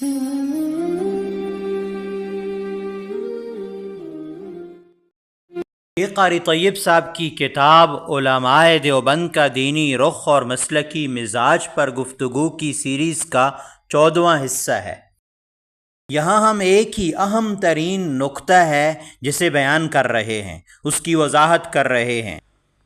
یہ قاری طیب صاحب کی کتاب علماء دیوبند کا دینی رخ اور مسلکی مزاج پر گفتگو کی سیریز کا 14واں حصہ ہے۔ یہاں ہم ایک ہی اہم ترین نقطہ ہے جسے بیان کر رہے ہیں، اس کی وضاحت کر رہے ہیں،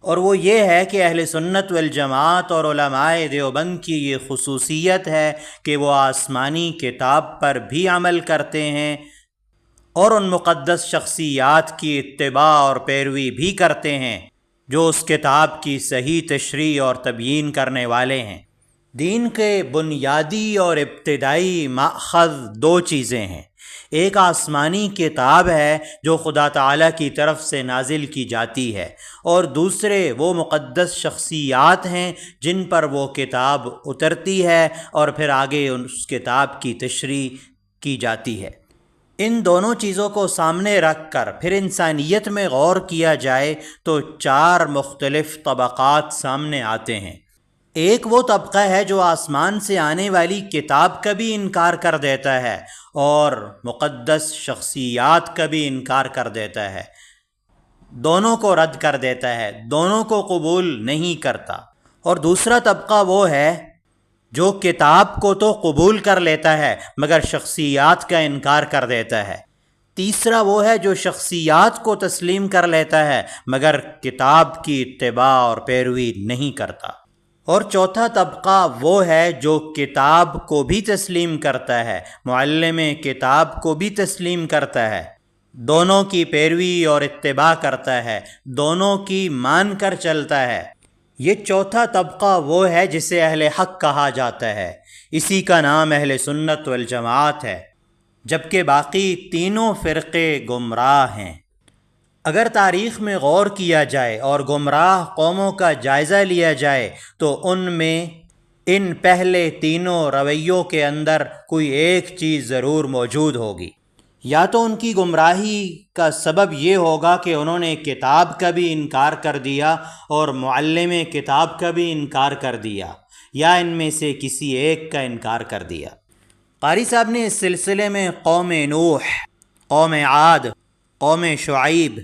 اور وہ یہ ہے کہ اہل سنت والجماعت اور علماء دیوبند کی یہ خصوصیت ہے کہ وہ آسمانی کتاب پر بھی عمل کرتے ہیں اور ان مقدس شخصیات کی اتباع اور پیروی بھی کرتے ہیں جو اس کتاب کی صحیح تشریح اور تبیین کرنے والے ہیں۔ دین کے بنیادی اور ابتدائی ماخذ دو چیزیں ہیں، ایک آسمانی کتاب ہے جو خدا تعالیٰ کی طرف سے نازل کی جاتی ہے، اور دوسرے وہ مقدس شخصیات ہیں جن پر وہ کتاب اترتی ہے اور پھر آگے اس کتاب کی تشریح کی جاتی ہے۔ ان دونوں چیزوں کو سامنے رکھ کر پھر انسانیت میں غور کیا جائے تو 4 مختلف طبقات سامنے آتے ہیں۔ ایک وہ طبقہ ہے جو آسمان سے آنے والی کتاب کا بھی انکار کر دیتا ہے اور مقدس شخصیات کا بھی انکار کر دیتا ہے، دونوں کو رد کر دیتا ہے، دونوں کو قبول نہیں کرتا۔ اور دوسرا طبقہ وہ ہے جو کتاب کو تو قبول کر لیتا ہے مگر شخصیات کا انکار کر دیتا ہے۔ تیسرا وہ ہے جو شخصیات کو تسلیم کر لیتا ہے مگر کتاب کی اتباع اور پیروی نہیں کرتا۔ اور چوتھا طبقہ وہ ہے جو کتاب کو بھی تسلیم کرتا ہے، معلم کتاب کو بھی تسلیم کرتا ہے، دونوں کی پیروی اور اتباع کرتا ہے، دونوں کی مان کر چلتا ہے۔ یہ چوتھا طبقہ وہ ہے جسے اہل حق کہا جاتا ہے، اسی کا نام اہل سنت والجماعت ہے، جبکہ باقی تینوں فرقے گمراہ ہیں۔ اگر تاریخ میں غور کیا جائے اور گمراہ قوموں کا جائزہ لیا جائے تو ان میں ان پہلے تینوں رویوں کے اندر کوئی ایک چیز ضرور موجود ہوگی۔ یا تو ان کی گمراہی کا سبب یہ ہوگا کہ انہوں نے کتاب کا بھی انکار کر دیا اور معلم کتاب کا بھی انکار کر دیا، یا ان میں سے کسی ایک کا انکار کر دیا۔ قاری صاحب نے اس سلسلے میں قوم نوح، قوم عاد، قوم شعیب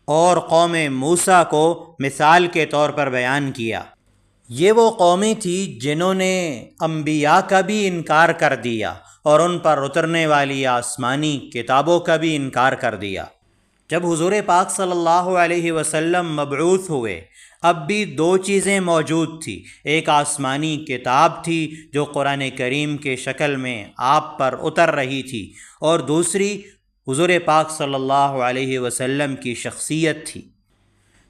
اور قوم موسیٰ کو مثال کے طور پر بیان کیا۔ یہ وہ قومیں تھیں جنہوں نے انبیاء کا بھی انکار کر دیا اور ان پر اترنے والی آسمانی کتابوں کا بھی انکار کر دیا۔ جب حضور پاک صلی اللہ علیہ وسلم مبعوث ہوئے، اب بھی 2 چیزیں موجود تھیں، ایک آسمانی کتاب تھی جو قرآن کریم کے شکل میں آپ پر اتر رہی تھی، اور دوسری حضور پاک صلی اللہ علیہ وسلم کی شخصیت تھی۔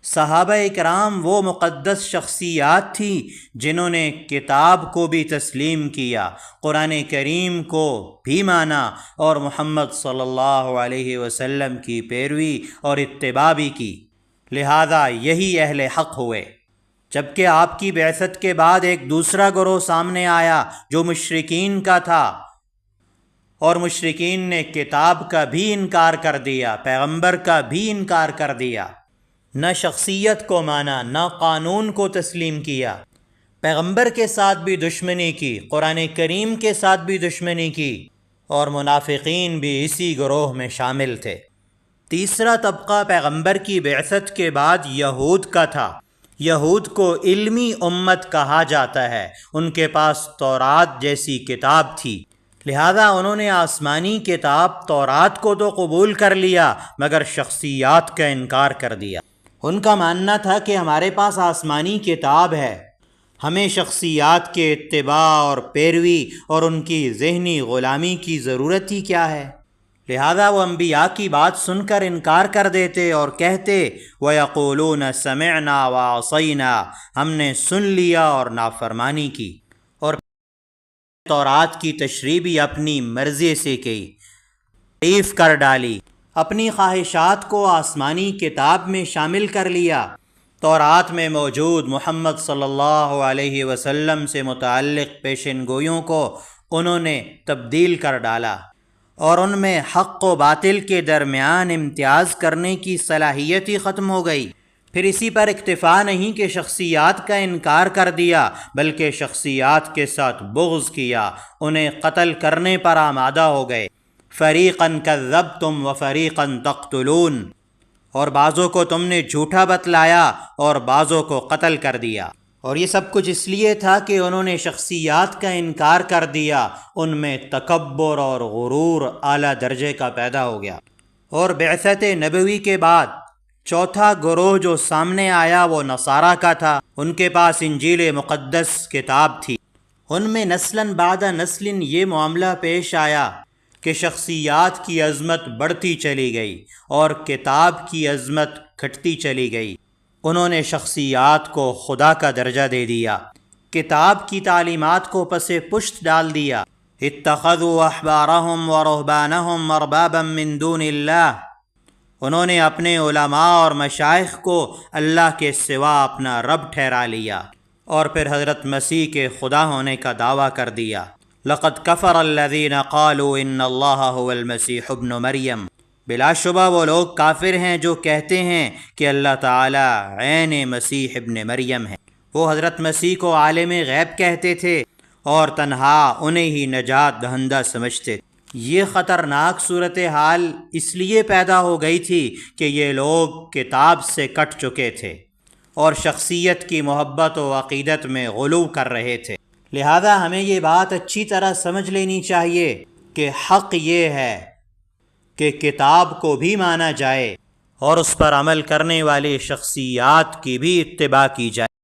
صحابہ اکرام وہ مقدس شخصیات تھیں جنہوں نے کتاب کو بھی تسلیم کیا، قرآن کریم کو بھی مانا اور محمد صلی اللہ علیہ وسلم کی پیروی اور اتباع بھی کی، لہذا یہی اہل حق ہوئے۔ جبکہ آپ کی بعثت کے بعد ایک دوسرا گروہ سامنے آیا جو مشرکین کا تھا، اور مشرکین نے کتاب کا بھی انکار کر دیا، پیغمبر کا بھی انکار کر دیا، نہ شخصیت کو مانا، نہ قانون کو تسلیم کیا، پیغمبر کے ساتھ بھی دشمنی کی، قرآن کریم کے ساتھ بھی دشمنی کی، اور منافقین بھی اسی گروہ میں شامل تھے۔ تیسرا طبقہ پیغمبر کی بعثت کے بعد یہود کا تھا۔ یہود کو علمی امت کہا جاتا ہے، ان کے پاس تورات جیسی کتاب تھی، لہذا انہوں نے آسمانی کتاب تورات کو تو قبول کر لیا مگر شخصیات کا انکار کر دیا۔ ان کا ماننا تھا کہ ہمارے پاس آسمانی کتاب ہے، ہمیں شخصیات کے اتباع اور پیروی اور ان کی ذہنی غلامی کی ضرورت ہی کیا ہے، لہذا وہ انبیاء کی بات سن کر انکار کر دیتے اور کہتے وَيَقُولُونَ سَمِعْنَا وَعَصَيْنَا، ہم نے سن لیا اور نافرمانی کی، اور تورات کی تشریح بھی اپنی مرضی سے کی، تحریف کر ڈالی، اپنی خواہشات کو آسمانی کتاب میں شامل کر لیا۔ تورات میں موجود محمد صلی اللہ علیہ وسلم سے متعلق پیشن گوئیوں کو انہوں نے تبدیل کر ڈالا، اور ان میں حق و باطل کے درمیان امتیاز کرنے کی صلاحیت ہی ختم ہو گئی۔ پھر اسی پر اکتفا نہیں کہ شخصیات کا انکار کر دیا، بلکہ شخصیات کے ساتھ بغض کیا، انہیں قتل کرنے پر آمادہ ہو گئے۔ فریقاً کذبتم وفریقاً تقتلون، اور بعضوں کو تم نے جھوٹا بتلایا اور بعضوں کو قتل کر دیا۔ اور یہ سب کچھ اس لیے تھا کہ انہوں نے شخصیات کا انکار کر دیا، ان میں تکبر اور غرور اعلیٰ درجے کا پیدا ہو گیا۔ اور بعثت نبوی کے بعد چوتھا گروہ جو سامنے آیا وہ نصارہ کا تھا۔ ان کے پاس انجیل مقدس کتاب تھی۔ ان میں نسلاً بعد نسل یہ معاملہ پیش آیا کہ شخصیات کی عظمت بڑھتی چلی گئی اور کتاب کی عظمت گھٹتی چلی گئی۔ انہوں نے شخصیات کو خدا کا درجہ دے دیا، کتاب کی تعلیمات کو پس پشت ڈال دیا۔ اتخذوا احبارهم ورهبانهم اربابا من دون اللہ، انہوں نے اپنے علماء اور مشائخ کو اللہ کے سوا اپنا رب ٹھہرا لیا، اور پھر حضرت مسیح کے خدا ہونے کا دعویٰ کر دیا۔ لقد کفر الذین قالوا ان اللہ هو المسیح ابن مریم، بلا شبہ وہ لوگ کافر ہیں جو کہتے ہیں کہ اللہ تعالی عین مسیح ابن مریم ہے۔ وہ حضرت مسیح کو عالم غیب کہتے تھے اور تنہا انہیں ہی نجات دہندہ سمجھتے تھے۔ یہ خطرناک صورتحال اس لیے پیدا ہو گئی تھی کہ یہ لوگ کتاب سے کٹ چکے تھے اور شخصیت کی محبت و عقیدت میں غلو کر رہے تھے۔ لہذا ہمیں یہ بات اچھی طرح سمجھ لینی چاہیے کہ حق یہ ہے کہ کتاب کو بھی مانا جائے اور اس پر عمل کرنے والی شخصیات کی بھی اتباع کی جائے۔